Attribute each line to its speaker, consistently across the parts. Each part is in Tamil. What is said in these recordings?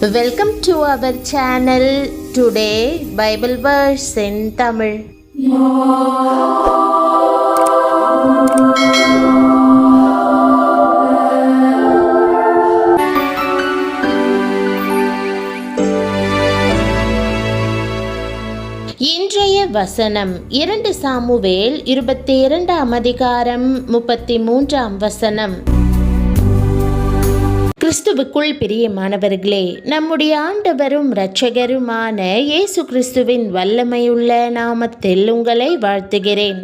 Speaker 1: Welcome to our channel. Today Bible verse in Tamil. இன்றைய வசனம் 2 சாமுவேல் 22 அதிகாரம் 33 வசனம். கிறிஸ்துவுக்குள் பிரியமானவர்களே, நம்முடைய ஆண்டவரும் இரட்சகருமான இயேசு கிறிஸ்துவின் வல்லமையுள்ள நாமத்தில் உங்களை வாழ்த்துகிறேன்.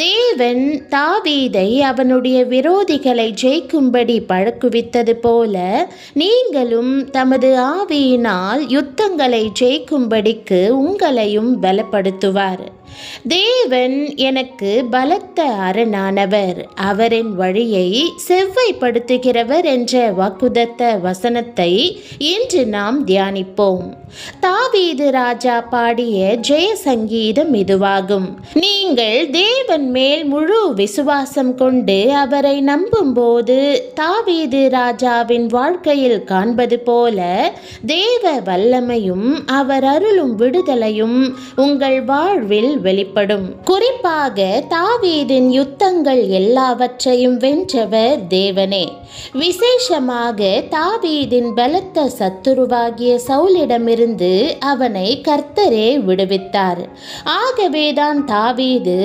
Speaker 1: தேவன் தாவீதை அவனுடைய விரோதிகளை ஜெயிக்கும்படி பழக்குவித்தது போல நீங்களும் தமது ஆவியினால் யுத்தங்களை ஜெயிக்கும்படிக்கு உங்களையும் பலப்படுத்துவார். தேவன் எனக்கு பலத்த அரணானவர், அவரின் வழியை செவ்வைப்படுத்துகிறவர் என்ற வாக்குதத்த வசனத்தை இன்று நாம் தியானிப்போம். தாவீது ராஜா பாடிய ஜெய சங்கீதம் இதுவாகும். நீங்கள் தேவன் மேல் முழு விசுவாசம் கொண்டு அவரை நம்பும்போது தாவீது ராஜாவின் வாழ்க்கையில் காண்பது போல தேவ வல்லமையும் அவர் அருளும் விடுதலையும் உங்கள் வாழ்வில் வெளிப்படும். குறிப்பாக தாவீதின் யுத்தங்கள் எல்லாவற்றையும் வென்றவர் தேவனே. விசேஷமாக தாவீதின் பலத்த சத்துருவாகிய சவுலிடமிருந்து அவனை கர்த்தரே விடுவித்தார். ஆகவேதான் தாவீது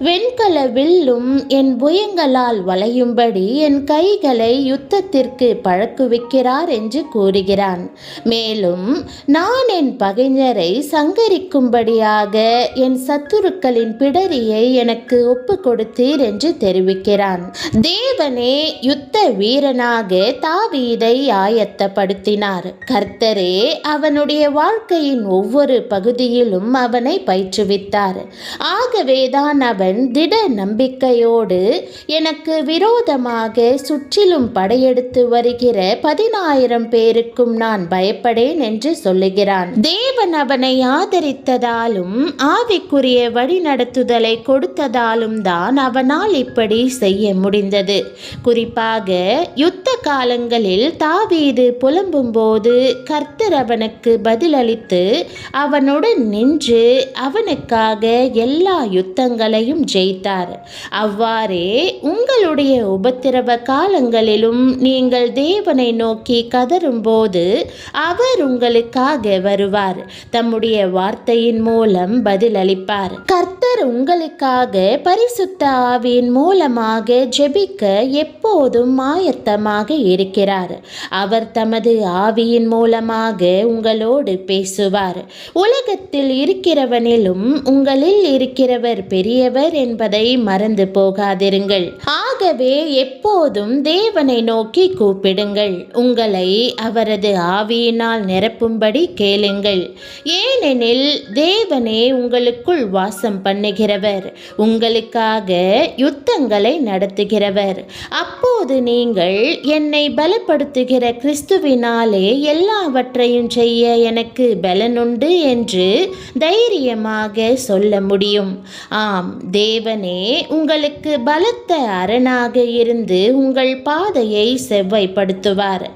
Speaker 1: வெண்கல வில்லும் என் புயங்களால் வளையும்படி என் கைகளை யுத்தத்திற்கு பழக்குவிக்கிறார் என்று கூறுகிறான். மேலும் நான் என் பகைஞரை சங்கரிக்கும்படியாக என் சத்துருக்களின் பிடரியை எனக்கு ஒப்பு கொடுத்தீர் என்று தெரிவிக்கிறான். தேவனே யுத்த வீரனாக தாவீதை ஆயத்தப்படுத்தினார். கர்த்தரே அவனுடைய வாழ்க்கையின் ஒவ்வொரு பகுதியிலும் அவனை பயிற்றுவித்தார். ஆகவேதான் அவன் திட நம்பிக்கையோடு எனக்கு விரோதமாக சுற்றிலும் படையெடுத்து வருகிற 10,000 பேருக்கும் நான் பயப்படேன் என்று சொல்லுகிறான். தேவன் அவனை ஆதரித்ததாலும் ஆவிக்குரிய வழிநடத்துதலை கொடுத்ததாலும் தான் அவனால் இப்படி செய்ய முடிந்தது. குறிப்பாக யுத்த காலங்களில் தாவீது புலம்பும் போது கர்த்தர் அவனுக்கு பதிலளித்து அவனுடன் நின்று அவனுக்காக எல்லா யுத்தங்களையும் ஜெயித்தார். அவ்வாறே உங்களுடைய உபத்திரவ காலங்களிலும் நீங்கள் தேவனை நோக்கி கதறும் போது அவர் உங்களுக்காக வருவார், தம்முடைய வார்த்தையின் மூலம் பதிலளிப்பார். கர்த்தர் உங்களுக்காக பரிசுத்த ஆவியின் மூலமாக ஜெபிக்க எப்போதும் ஆயத்தமாக இருக்கிறார். அவர் தமது ஆவியின் மூலமாக உங்களோடு பேசுவார். உலகத்தில் இருக்கிறவனிலும் உங்களில் இருக்கிறவர் பெரியவர் என்பதை மறந்து போகாதிருங்கள். ஆகவே எப்போதும் தேவனை நோக்கி கூப்பிடுங்கள். உங்களை அவரது ஆவியினால் நிரப்பும்படி கேளுங்கள். ஏனெனில் தேவனே உங்களுக்குள் வாசம் பண்ணுகிறவர், உங்களுக்காக யுத்தங்களை நடத்துகிறவர். அப்போது நீங்கள் என்னை பலப்படுத்துகிற கிறிஸ்துவினாலே எல்லாவற்றையும் செய்ய எனக்கு பலனுண்டு என்று தைரியமாக சொல்ல முடியும். ஆம், தேவனே உங்களுக்கு பலத்த அரணாக இருந்து உங்கள் பாதையை செவ்வைப்படுத்துவார்.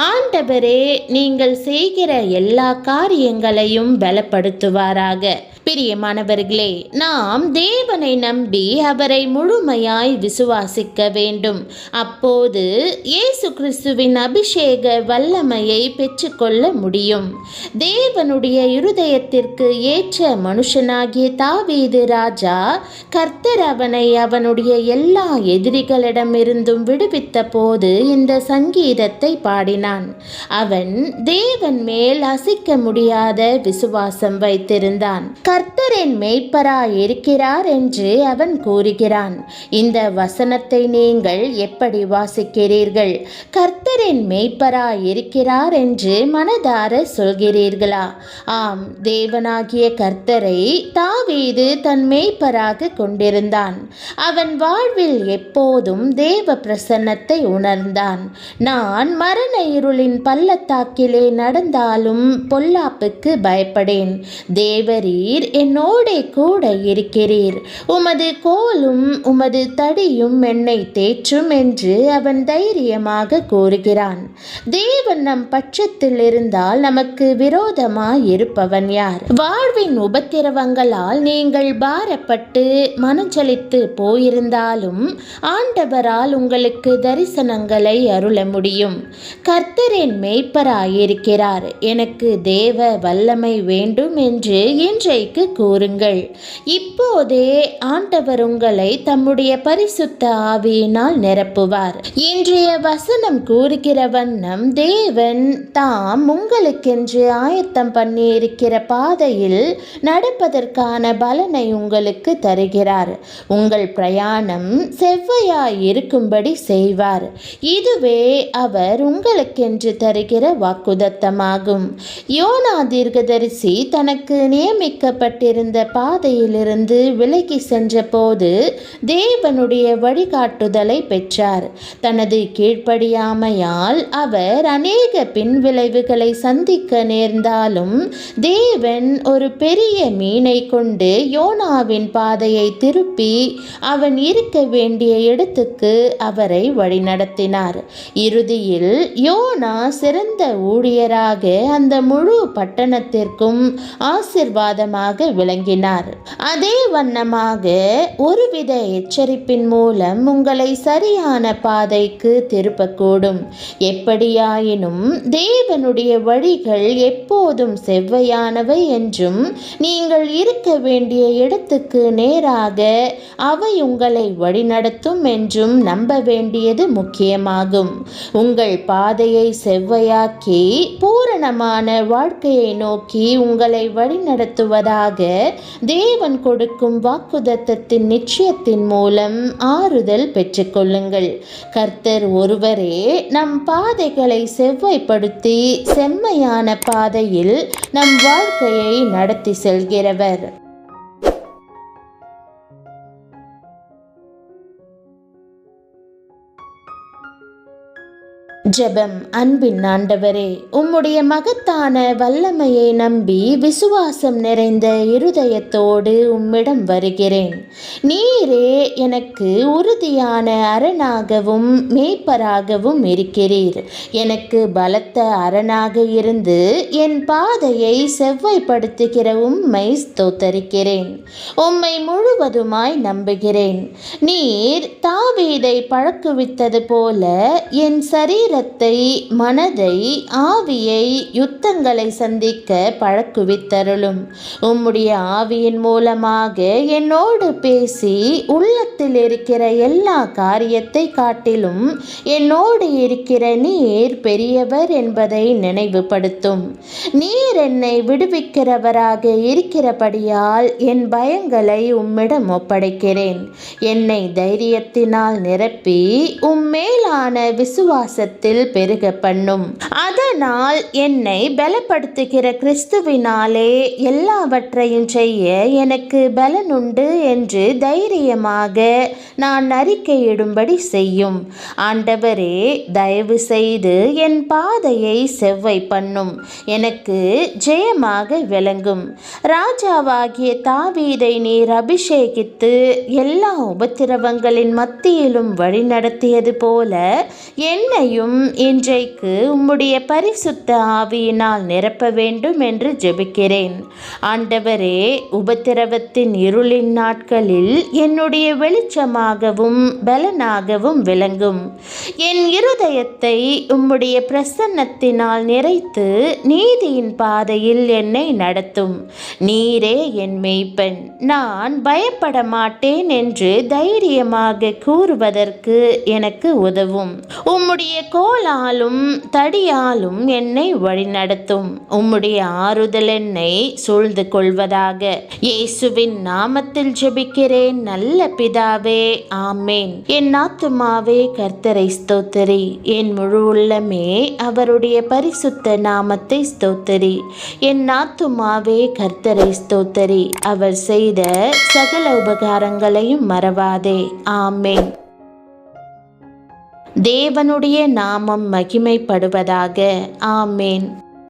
Speaker 1: ஆண்டவரே நீங்கள் செய்கிற எல்லா காரியங்களையும் பலப்படுத்துவாராக. பிரியமானவர்களே, நாம் தேவனை நம்பி அவரை முழுமையாய் விசுவாசிக்க வேண்டும். அப்போது இயேசு கிறிஸ்துவின் அபிஷேக வல்லமையை பெற்றுக்கொள்ள முடியும். தேவனுடைய இருதயத்திற்கு ஏற்ற மனுஷனாகிய தாவீது ராஜா கர்த்தர் அவனை அவனுடைய எல்லா எதிரிகளிடமிருந்தும் விடுவித்த போது இந்த சங்கீதத்தை பாடினான். அவன் தேவன் மேல் அசைக்க முடியாத விசுவாசம் வைத்திருந்தான். கர்த்தரின் மேய்ப்பராய் இருக்கிறார் என்று அவன் கூறுகிறான். இந்த வசனத்தை நீங்கள் எப்படி வாசிக்கிறீர்கள்? கர்த்தரின் மேய்ப்பராய் இருக்கிறார் என்று மனதார சொல்கிறீர்களா? ஆம், தேவனாகிய கர்த்தரை தாவீது தன் மேய்ப்பராக கொண்டிருந்தான். அவன் வாழ்வில் எப்போதும் தேவ பிரசன்னத்தை உணர்ந்தான். நான் மரண இருளின் பள்ளத்தாக்கிலே நடந்தாலும் பொல்லாப்புக்கு பயப்படேன், தேவரீர் என்னோடே கூட இருக்கிறீர். உமது கோலும் உமது தடியும் என்னை தேற்றும் என்று அவன் தைரியமாக கூறுகிறான். தேவன் நம் பட்சத்தில் இருந்தால் நமக்கு விரோதமாய் இருப்பவன் யார்? வாழ்வின் உபத்திரவங்களால் நீங்கள் பாரப்பட்டு மனச்சலித்து போயிருந்தாலும் ஆண்டவரால் உங்களுக்கு தரிசனங்களை அருள முடியும். கர்த்தர் என் மேய்ப்பராயிருக்கிறார், எனக்கு தேவ வல்லமை வேண்டும் என்று இன்றைக்கு கூறுங்கள். இப்போதே ஆண்டவர் உங்களை தம்முடைய பரிசுத்த ஆவியினால் நிரப்புவார். இன்றைய வசனம் கூறுகிற வண்ணம் தேவன் தாம் உங்களுக்கென்று ஆயத்தம் பண்ணியிருக்கிற பாதையில் நடப்பதற்கான பலனை உங்களுக்கு தருகிறார். உங்கள் பிரயாணம் செவ்வையாய் இருக்கும்படி செய்வார். இதுவே அவர் உங்களுக்கென்று தருகிற வாக்குதத்தமாகும். யோனா தீர்க்கதரிசி தனக்கு நியமிக்கப்பட்டிருந்த பாதையிலிருந்து விலகி சென்ற போது தேவனுடைய வழிகாட்டுதலை பெற்றார். தனது கீழ்ப்படியாமையால் அவர் அநேக பின்விளைவுகளை சந்திக்க நேர்ந்தாலும் தேவன் ஒரு பெரிய மீனை கொண்டு யோனாவின் பாதையை திருப்பி அவன் இருக்க வேண்டிய இடத்துக்கு அவரை வழிநடத்தினார். இறுதியில் யோனா சிறந்த ஊழியராக அந்த முழு பட்டணத்திற்கும் ஆசீர்வாதமாக விளங்கினார். அதே வண்ணமாக ஒருவித எச்சரிப்பின் மூலம் உங்களை சரியான பாதைக்கு திருப்பக்கூடும். எப்படியாயினும் தேவனுடைய வழிகள் எப்போதும் செவ்வையானவை என்றும் நீங்கள் இருக்க வேண்டிய இடத்துக்கு நேராக அவை உங்களை வழிநடத்தும் என்றும் நம்ப வேண்டியது முக்கியமாகும். உங்கள் பாதையை செவ்வையாக்கி பூரணமான வாழ்க்கையை நோக்கி உங்களை வழிநடத்துவதாக தேவன் கொடுக்கும் வாக்குதத்தத்தின் நிச்சயத்தின் மூலம் ஆறுதல் பெற்றுக்கொள்ளுங்கள். கர்த்தர் ஒருவரே நம் பாதைகளை செவ்வாய்ப்படுத்தி செம்மையான பாதையில் நம் வாழ்க்கையை நடத்தி செல்கிறவர். ஜெபம். அன்பின் ஆண்டவரே, உம்முடைய மகத்தான வல்லமையை நம்பி விசுவாசம் நிறைந்த இருதயத்தோடு உம்மிடம் வருகிறேன். நீரே எனக்கு உறுதியான அரணாகவும் மேய்ப்பராகவும் இருக்கிறீர். எனக்கு பலத்த அரணாக இருந்து என் பாதையை செவ்வாய்ப்படுத்துகிற உம்மை ஸ்தோத்தரிக்கிறேன். உம்மை முழுவதுமாய் நம்புகிறேன். நீர் தாவீதை பழக்குவித்தது போல என் சரீரத்தை, மனதை, ஆவியை யுத்தங்களை சந்திக்க பழக்குவித்தருளும். உம்முடைய ஆவியின் மூலமாக என்னோடு பேசி உள்ளத்தில் இருக்கிற எல்லா காரியத்தை காட்டிலும் என்னோடு இருக்கிற நீர் பெரியவர் என்பதை நினைவுபடுத்தும். நீர் என்னை விடுவிக்கிறவராக இருக்கிறபடியால் என் பயங்களை உம்மிடம் ஒப்படைக்கிறேன். என்னை தைரியத்தினால் நிரப்பி உம்மேலான விசுவாசத்தில் பெருக பண்ணும். அதனால் என்னை பலப்படுத்துகிற கிறிஸ்துவினாலே எல்லாவற்றையும் செய்ய எனக்கு பலனுண்டு என்று தைரியமாக நான் அறிக்கையிடும்படி செய்யும். ஆண்டவரே, தயவு செய்து என் பாதையை செவ்வை பண்ணும். எனக்கு ஜெயமாக விளங்கும். ராஜாவாகிய தாவீதை நீர் அபிஷேகித்து எல்லா உபத்திரவங்களின் மத்தியிலும் வழிநடத்தியது போல என்னையும் இன்றைக்கு உம்முடைய பரிசுத்த ஆவியினால் நிரப்ப வேண்டும் என்று ஜெபிக்கிறேன். ஆண்டவரே, உபத்திரவத்தின் இருளின் நாட்களில் என்னுடைய வெளிச்சமாகவும் பலனாகவும் விளங்கும். என் இருதயத்தை உம்முடைய பிரசன்னத்தினால் நிறைத்து நீதியின் பாதையில் என்னை நடத்தும். நீரே என் மேய்ப்பன், நான் பயப்பட மாட்டேன் என்று தைரியமாக கூறுவதற்கு எனக்கு உதவும். உம்முடைய கோலாலும் தடியாலும் என்னை வழிநடத்தும். உம்முடைய ஆறுதல் என்னை சூழ்ந்து கொள்வதாக. இயேசுவின் நாமத்தில் ஜெபிக்கிறேன் நல்ல பிதாவே, ஆமேன். என் ஆத்துமாவே கர்த்தரை ஸ்தோத்தரி, என் முழு உள்ளமே அவருடைய பரிசுத்த நாமத்தை ஸ்தோத்தரி. என் ஆத்துமாவே கர்த்தரை ஸ்தோத்தரி, அவர் செய்த சகல உபகாரங்களையும் மறவாதே. ஆமேன். தேவனுடைய நாமம் மகிமைப்படுவதாக. ஆமேன்.